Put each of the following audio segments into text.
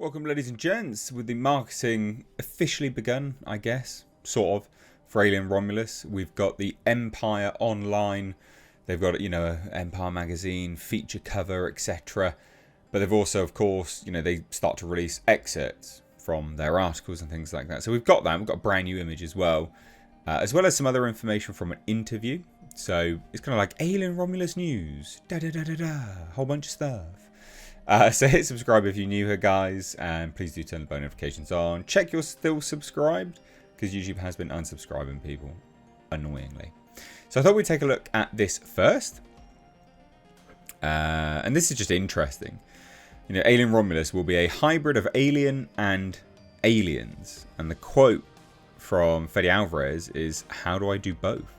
Welcome, ladies and gents, with the marketing officially begun, I guess, sort of, for Alien Romulus. We've got the Empire online. They've got, Empire magazine, feature cover, etc. But they've also, of course, they start to release excerpts from their articles and things like that. So we've got that. We've got a brand new image as well as some other information from an interview. So it's kind of like Alien Romulus news, whole bunch of stuff. So hit subscribe if you're new here, guys, and please do turn the bell notifications on. Check you're still subscribed, because YouTube has been unsubscribing people, annoyingly. So I thought we'd take a look at this first. And this is just interesting. Alien Romulus will be a hybrid of Alien and Aliens. And the quote from Fede Alvarez is, "How do I do both?"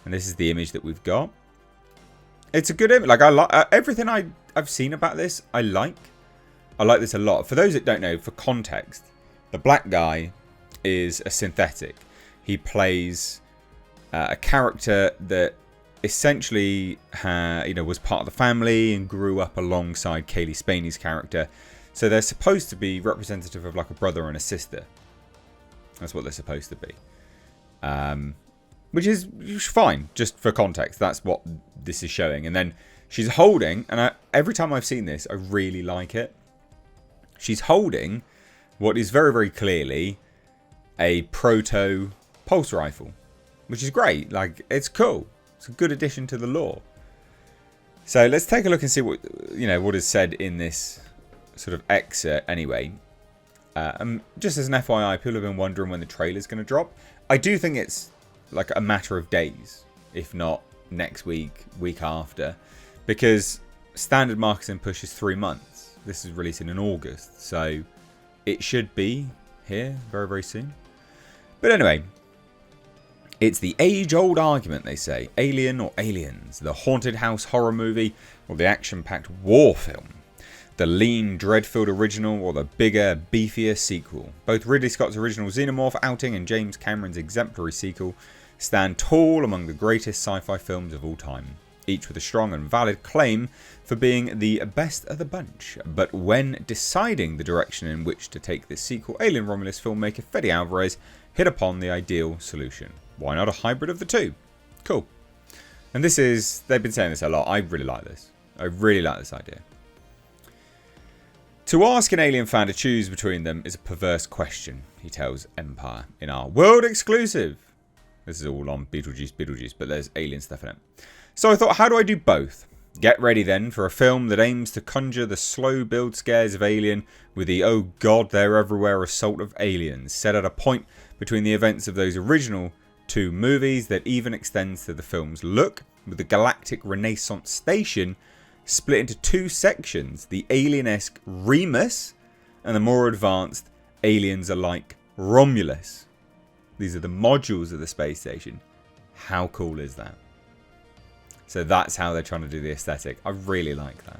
And this is the image that we've got. It's a good image. Like, I like everything I've seen about this. I like this a lot. For those that don't know, for context, the black guy is a synthetic. He plays a character that essentially was part of the family and grew up alongside Kaylee Spaney's character. So they're supposed to be representative of like a brother and a sister. That's what they're supposed to be. Which is fine, just for context. That's what this is showing. And then she's holding, and every time I've seen this, I really like it. She's holding what is very, very clearly a proto pulse rifle, which is great. Like, it's cool. It's a good addition to the lore. So let's take a look and see what what is said in this sort of excerpt. Anyway, just as an FYI, people have been wondering when the trailer's going to drop. I do think it's like a matter of days, if not next week, week after, because standard marketing push is 3 months. This is releasing in August, so it should be here very, very soon. But anyway, it's the age-old argument, they say. Alien or Aliens, the haunted house horror movie or the action-packed war film, the lean Dreadfield original or the bigger, beefier sequel. Both Ridley Scott's original Xenomorph outing and James Cameron's exemplary sequel stand tall among the greatest sci-fi films of all time, each with a strong and valid claim for being the best of the bunch. But when deciding the direction in which to take this sequel, Alien Romulus filmmaker Fede Alvarez hit upon the ideal solution. Why not a hybrid of the two? Cool. And they've been saying this a lot. I really like this. I really like this idea. To ask an Alien fan to choose between them is a perverse question, he tells Empire in our world exclusive. This is all on Beetlejuice, but there's alien stuff in it. So I thought, how do I do both? Get ready then for a film that aims to conjure the slow build scares of Alien with the oh god they're everywhere assault of aliens, set at a point between the events of those original 2 movies that even extends to the film's look, with the galactic Renaissance station split into 2 sections, the alien-esque Remus and the more advanced aliens-alike Romulus. These are the modules of the space station. How cool is that? So that's how they're trying to do the aesthetic. I really like that.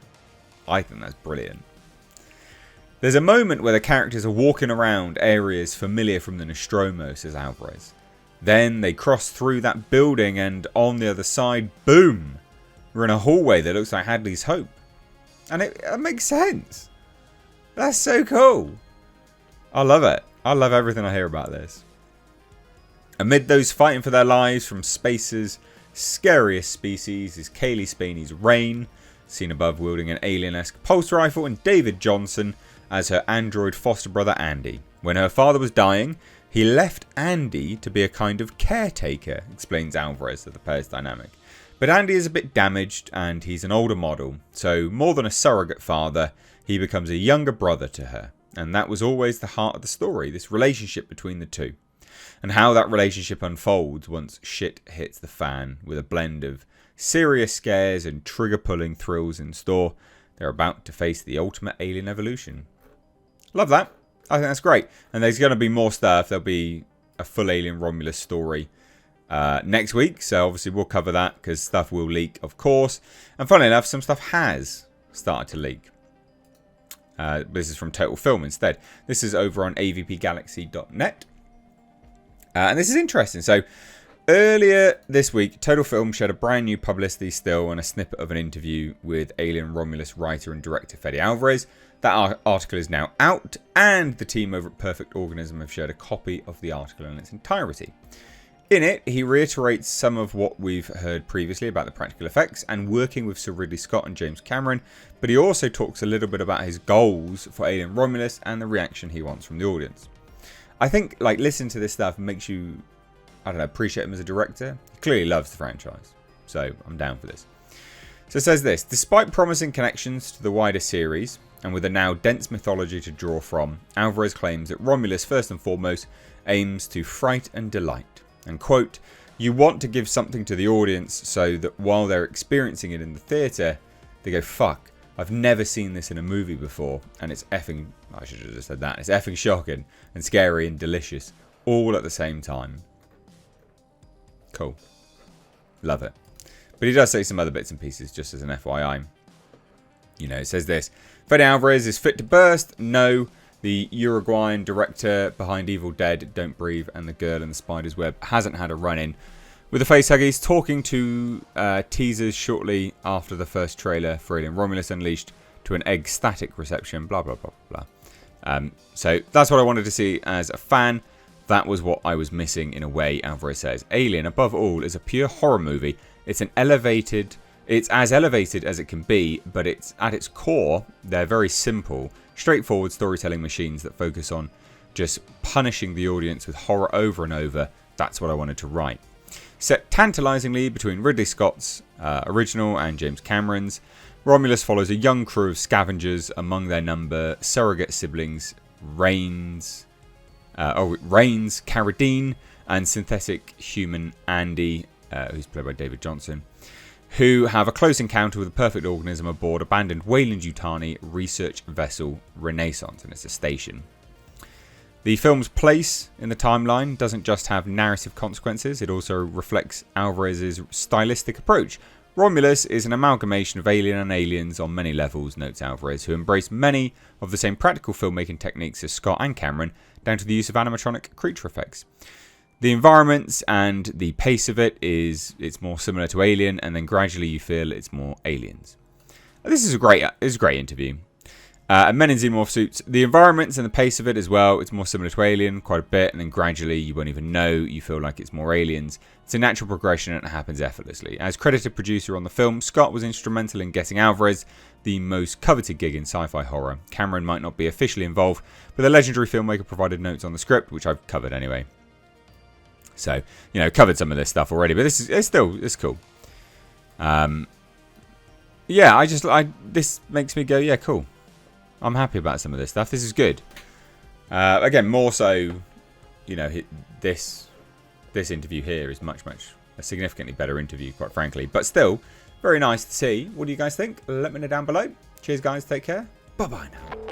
I think that's brilliant. There's a moment where the characters are walking around areas familiar from the Nostromo, says Alvarez. Then they cross through that building and on the other side, boom! We're in a hallway that looks like Hadley's Hope. And it makes sense. That's so cool. I love it. I love everything I hear about this. Amid those fighting for their lives from space's scariest species is Kaylee Spaney's Rain, seen above wielding an alien-esque pulse rifle, and David Johnson as her android foster brother Andy. When her father was dying, he left Andy to be a kind of caretaker, explains Alvarez of the pair's dynamic. But Andy is a bit damaged and he's an older model, so more than a surrogate father, he becomes a younger brother to her. And that was always the heart of the story, this relationship between the two. And how that relationship unfolds once shit hits the fan, with a blend of serious scares and trigger-pulling thrills in store. They're about to face the ultimate alien evolution. Love that. I think that's great. And there's going to be more stuff. There'll be a full Alien Romulus story next week. So obviously we'll cover that because stuff will leak, of course. And funnily enough, some stuff has started to leak. This is from Total Film instead. This is over on avpgalaxy.net. And this is interesting. So Earlier this week, Total Film shared a brand new publicity still and a snippet of an interview with Alien Romulus writer and director Fede Alvarez. That article is now out, and the team over at Perfect Organism have shared a copy of the article in its entirety. In it, he reiterates some of what we've heard previously about the practical effects and working with Sir Ridley Scott and James Cameron, but he also talks a little bit about his goals for Alien Romulus and the reaction he wants from the audience. I think, listening to this stuff makes you, appreciate him as a director. He clearly loves the franchise, so I'm down for this. So it says this: despite promising connections to the wider series, and with a now dense mythology to draw from, Alvarez claims that Romulus, first and foremost, aims to fright and delight. And quote, "You want to give something to the audience so that while they're experiencing it in the theatre, they go, fuck, I've never seen this in a movie before, and it's effing," I should have just said that, "it's effing shocking and scary and delicious, all at the same time." Cool. Love it. But he does say some other bits and pieces, just as an FYI. It says this: Fede Alvarez is fit to burst. No, the Uruguayan director behind Evil Dead, Don't Breathe, and The Girl in the Spider's Web hasn't had a run-in with the facehuggies, talking to teasers shortly after the first trailer for Alien Romulus Unleashed to an ecstatic reception, blah, blah, blah, blah. So that's what I wanted to see as a fan. That was what I was missing in a way, Alvarez says. Alien, above all, is a pure horror movie. It's as elevated as it can be, but it's at its core, they're very simple, straightforward storytelling machines that focus on just punishing the audience with horror over and over. That's what I wanted to write. Set tantalizingly between Ridley Scott's original and James Cameron's, Romulus follows a young crew of scavengers, among their number surrogate siblings Rains, Carradine, and synthetic human Andy, who's played by David Johnson, who have a close encounter with a perfect organism aboard abandoned Weyland-Yutani research vessel Renaissance, and it's a station. The film's place in the timeline doesn't just have narrative consequences, it also reflects Alvarez's stylistic approach. Romulus is an amalgamation of Alien and Aliens on many levels, notes Alvarez, who embrace many of the same practical filmmaking techniques as Scott and Cameron, down to the use of animatronic creature effects. The environments and the pace of it's more similar to Alien, and then gradually you feel it's more Aliens. This is a great interview. Men in xenomorph suits, the environments and the pace of it as well, it's more similar to Alien quite a bit, and then gradually you won't even know, you feel like it's more Aliens. It's a natural progression and it happens effortlessly. As credited producer on the film, Scott was instrumental in getting Alvarez the most coveted gig in sci-fi horror. Cameron might not be officially involved, but the legendary filmmaker provided notes on the script, which I've covered anyway. So, covered some of this stuff already, but it's cool. This makes me go, yeah, cool. I'm happy about some of this stuff. This is good. Again, more so, this interview here is much a significantly better interview, quite frankly. But still, very nice to see. What do you guys think? Let me know down below. Cheers, guys. Take care. Bye-bye now.